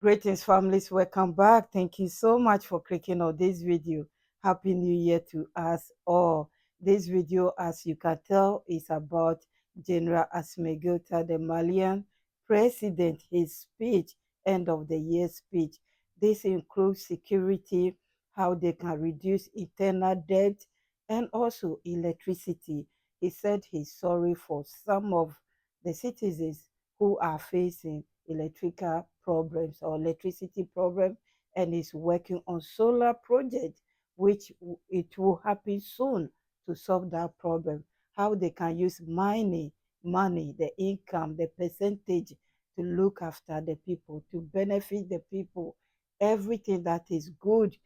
Greetings, families. Welcome back. Thank you so much for clicking on this video. Happy New Year to us all. This video, as you can tell, is about General Assimi Goita, the Malian president, his speech, end of the year speech. This includes security, how they can reduce internal debt, and also electricity. He said he's sorry for some of the citizens who are facing electrical problems or electricity problem, and is working on solar project which it will happen soon to solve that problem. How they can use money, the income, the percentage to look after the people, to benefit the people, everything that is good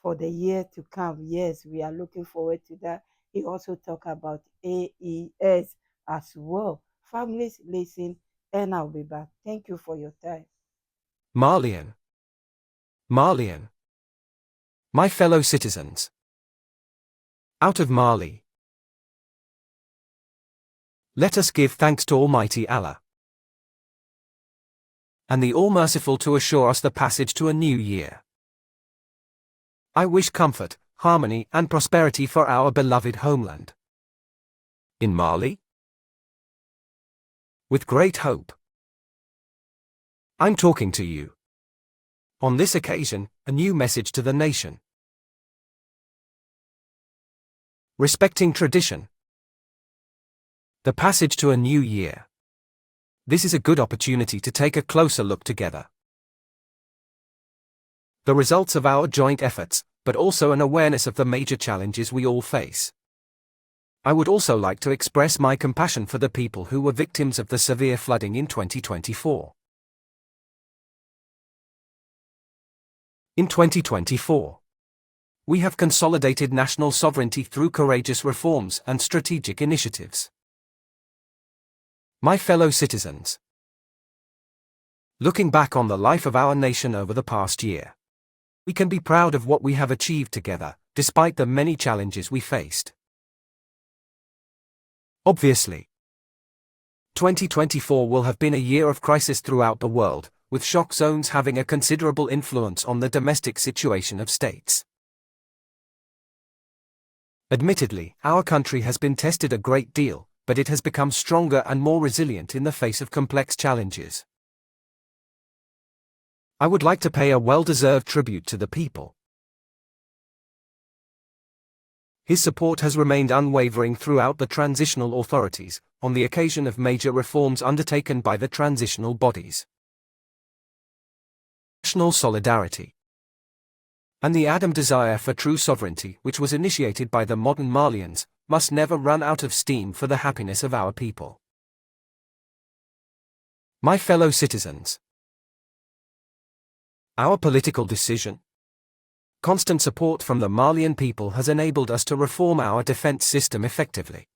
for the year to come. Yes, we are looking forward to that. He also talked about AES as well. Families, listen, and I'll be back. Thank you for your time. Malian. My fellow citizens. Out of Mali. Let us give thanks to Almighty Allah and the All-Merciful to assure us the passage to a new year. I wish comfort, harmony and prosperity for our beloved homeland. In Mali, with great hope, I'm talking to you. On this occasion, a new message to the nation. Respecting tradition. The passage to a new year. This is a good opportunity to take a closer look together. The results of our joint efforts, but also an awareness of the major challenges we all face. I would also like to express my compassion for the people who were victims of the severe flooding in 2024. In 2024, we have consolidated national sovereignty through courageous reforms and strategic initiatives. My fellow citizens, looking back on the life of our nation over the past year, we can be proud of what we have achieved together, despite the many challenges we faced. Obviously, 2024 will have been a year of crisis throughout the world, with shock zones having a considerable influence on the domestic situation of states. Admittedly, our country has been tested a great deal, but it has become stronger and more resilient in the face of complex challenges. I would like to pay a well-deserved tribute to the people. His support has remained unwavering throughout the transitional authorities, on the occasion of major reforms undertaken by the transitional bodies. National solidarity and the Adam desire for true sovereignty, which was initiated by the modern Malians, must never run out of steam for the happiness of our people. My fellow citizens, our political decision, constant support from the Malian people has enabled us to reform our defense system effectively.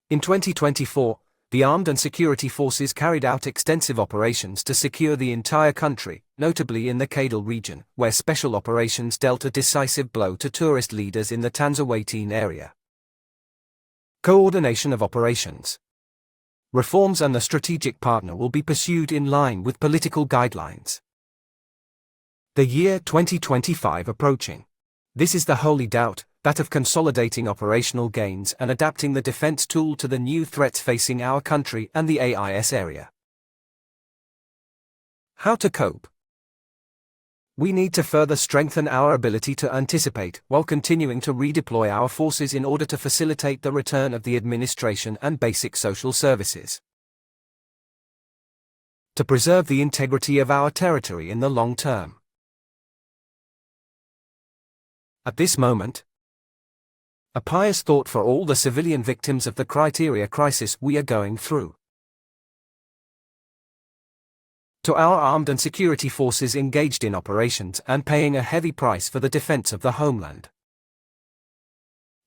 In 2024, the armed and security forces carried out extensive operations to secure the entire country, notably in the Cadal region, where special operations dealt a decisive blow to tourist leaders in the Tanzawatine area. Coordination of operations, reforms and the strategic partner will be pursued in line with political guidelines. The year 2025 approaching. This is the holy doubt, that of consolidating operational gains and adapting the defense tool to the new threats facing our country and the AES area. How to cope? We need to further strengthen our ability to anticipate while continuing to redeploy our forces in order to facilitate the return of the administration and basic social services. To preserve the integrity of our territory in the long term. At this moment, a pious thought for all the civilian victims of the criteria crisis we are going through. To our armed and security forces engaged in operations and paying a heavy price for the defense of the homeland.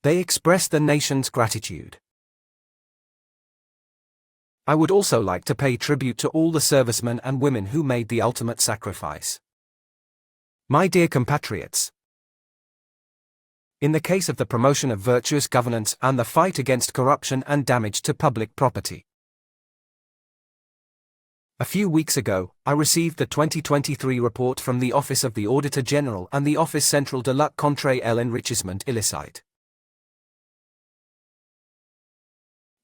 They express the nation's gratitude. I would also like to pay tribute to all the servicemen and women who made the ultimate sacrifice. My dear compatriots, in the case of the promotion of virtuous governance and the fight against corruption and damage to public property, A few weeks ago, I received the 2023 report from the Office of the Auditor General and the Office Central de lutte contre l'enrichissement illicite.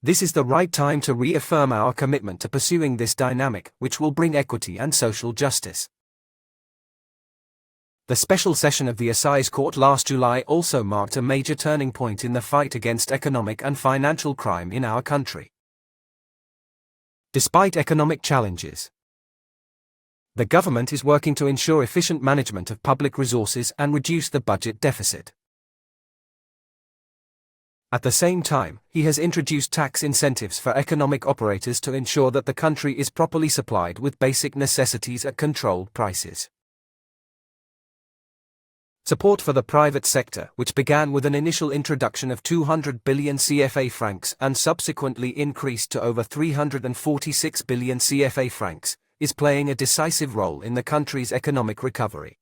This is the right time to reaffirm our commitment to pursuing this dynamic, which will bring equity and social justice. The special session of the Assize Court last July also marked a major turning point in the fight against economic and financial crime in our country. Despite economic challenges, the government is working to ensure efficient management of public resources and reduce the budget deficit. At the same time, he has introduced tax incentives for economic operators to ensure that the country is properly supplied with basic necessities at controlled prices. Support for the private sector, which began with an initial introduction of 200 billion CFA francs and subsequently increased to over 346 billion CFA francs, is playing a decisive role in the country's economic recovery.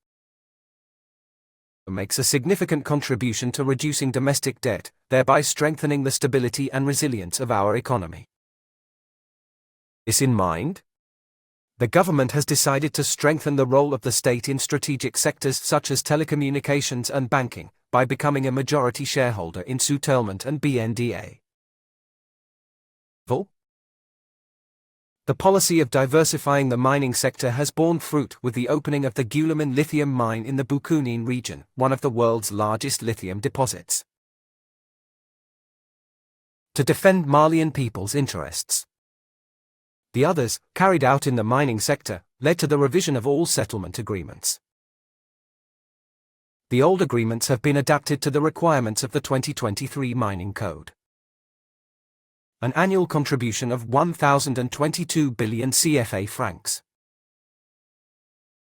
It makes a significant contribution to reducing domestic debt, thereby strengthening the stability and resilience of our economy. This in mind, the government has decided to strengthen the role of the state in strategic sectors such as telecommunications and banking, by becoming a majority shareholder in Sutelment and BNDA. The policy of diversifying the mining sector has borne fruit with the opening of the Guillemin lithium mine in the Bukunin region, one of the world's largest lithium deposits. To defend Malian people's interests. The others, carried out in the mining sector, led to the revision of all settlement agreements. The old agreements have been adapted to the requirements of the 2023 Mining Code. An annual contribution of 1,022 billion CFA francs.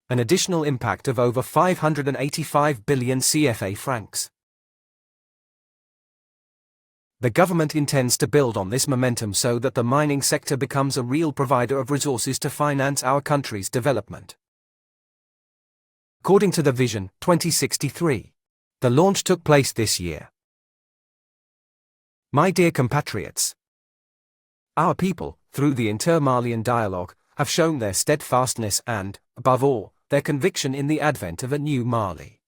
An additional impact of over 585 billion CFA francs. The government intends to build on this momentum so that the mining sector becomes a real provider of resources to finance our country's development. According to the Vision 2063, the launch took place this year. My dear compatriots, our people, through the inter-Malian dialogue, have shown their steadfastness and, above all, their conviction in the advent of a new Mali.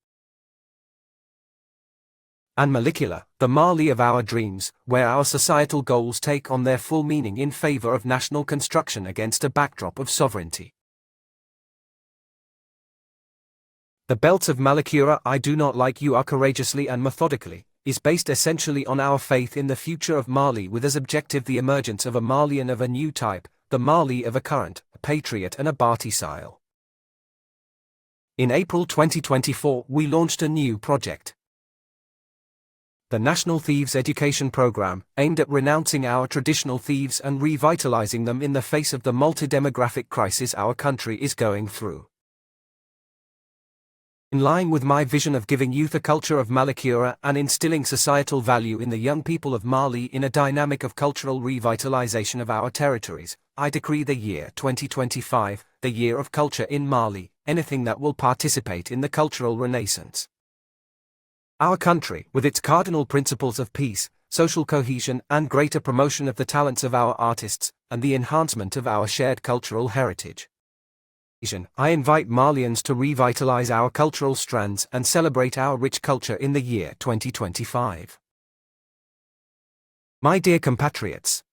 And molecular, the Mali of our dreams, where our societal goals take on their full meaning in favor of national construction against a backdrop of sovereignty. The belts of Malakura I do not like you are courageously and methodically, is based essentially on our faith in the future of Mali with as objective the emergence of a Malian of a new type, the Mali of a current, a patriot and a Bartisile. In April 2024 we launched a new project. The National Thieves Education Program, aimed at renouncing our traditional thieves and revitalizing them in the face of the multi-demographic crisis our country is going through. In line with my vision of giving youth a culture of Malakura and instilling societal value in the young people of Mali in a dynamic of cultural revitalization of our territories, I decree the year 2025, the year of culture in Mali, anything that will participate in the cultural renaissance. Our country, with its cardinal principles of peace, social cohesion and greater promotion of the talents of our artists, and the enhancement of our shared cultural heritage. I invite Malians to revitalize our cultural strands and celebrate our rich culture in the year 2025. My dear compatriots,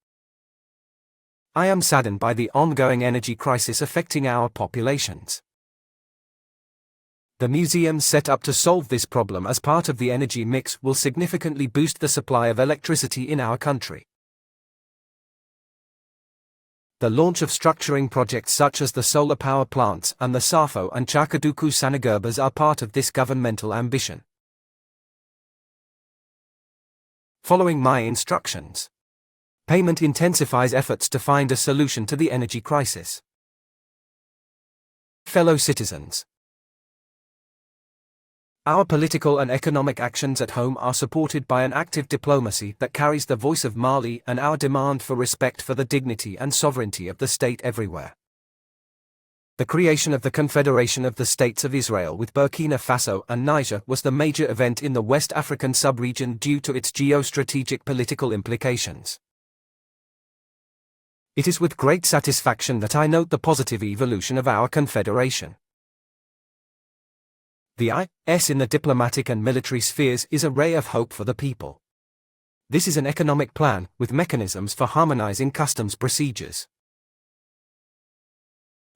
I am saddened by the ongoing energy crisis affecting our populations. The museums set up to solve this problem as part of the energy mix will significantly boost the supply of electricity in our country. The launch of structuring projects such as the solar power plants and the Safo and Chakaduku Sanagerbas are part of this governmental ambition. Following my instructions, payment intensifies efforts to find a solution to the energy crisis. Fellow citizens, our political and economic actions at home are supported by an active diplomacy that carries the voice of Mali and our demand for respect for the dignity and sovereignty of the state everywhere. The creation of the Confederation of the States of Israel with Burkina Faso and Niger was the major event in the West African sub-region due to its geostrategic political implications. It is with great satisfaction that I note the positive evolution of our confederation. The AES in the diplomatic and military spheres is a ray of hope for the people. This is an economic plan, with mechanisms for harmonizing customs procedures.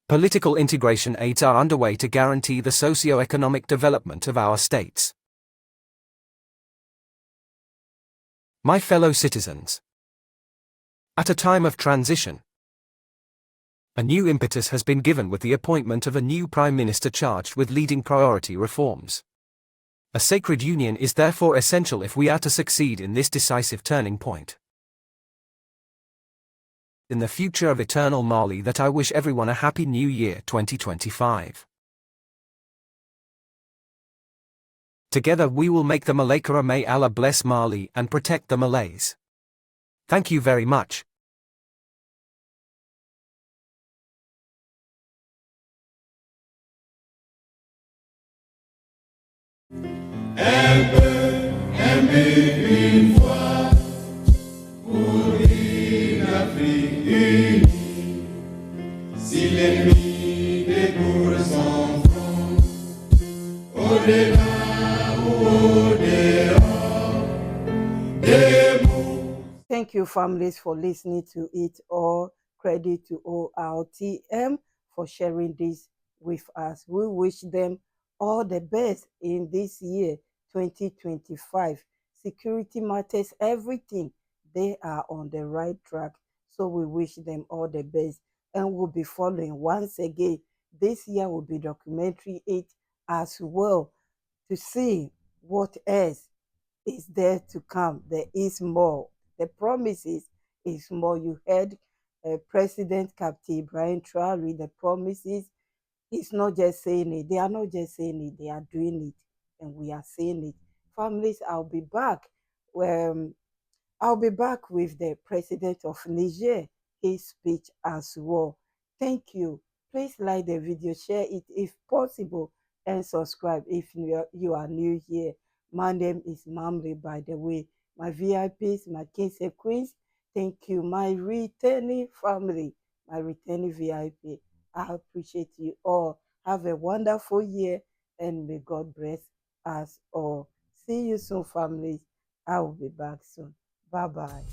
Political integration aids are underway to guarantee the socio-economic development of our states. My fellow citizens, at a time of transition, a new impetus has been given with the appointment of a new Prime Minister charged with leading priority reforms. A sacred union is therefore essential if we are to succeed in this decisive turning point in the future of eternal Mali. That I wish everyone a happy new year 2025. Together we will make the Malay. May Allah bless Mali and protect the Malays. Thank you very much. Une fois pour une Afrique unie, si l'ennemi découvre son front, au-delà ou au-dehors des mots. Thank you, families, for listening to it. All credit to ORTM for sharing this with us. We wish them all the best in this year 2025. Security matters everything. They are on the right track. So we wish them all the best. And we'll be following once again. This year will be documentary 8 as well, to see what else is there to come. There is more. The promises is more. You heard President Captain Brian Traore, the promises. He's not just saying it. They are not just saying it. They are doing it. And we are seeing it. Families, I'll be back. I'll be back with the president of Niger, his speech as well. Thank you. Please like the video, share it if possible, and subscribe if you are new here. My name is Mamri, by the way. My VIPs, my kings and queens, thank you. My returning family, my returning VIP, I appreciate you all. Have a wonderful year, and may God bless us all. See you soon, families. I will be back soon. Bye-bye.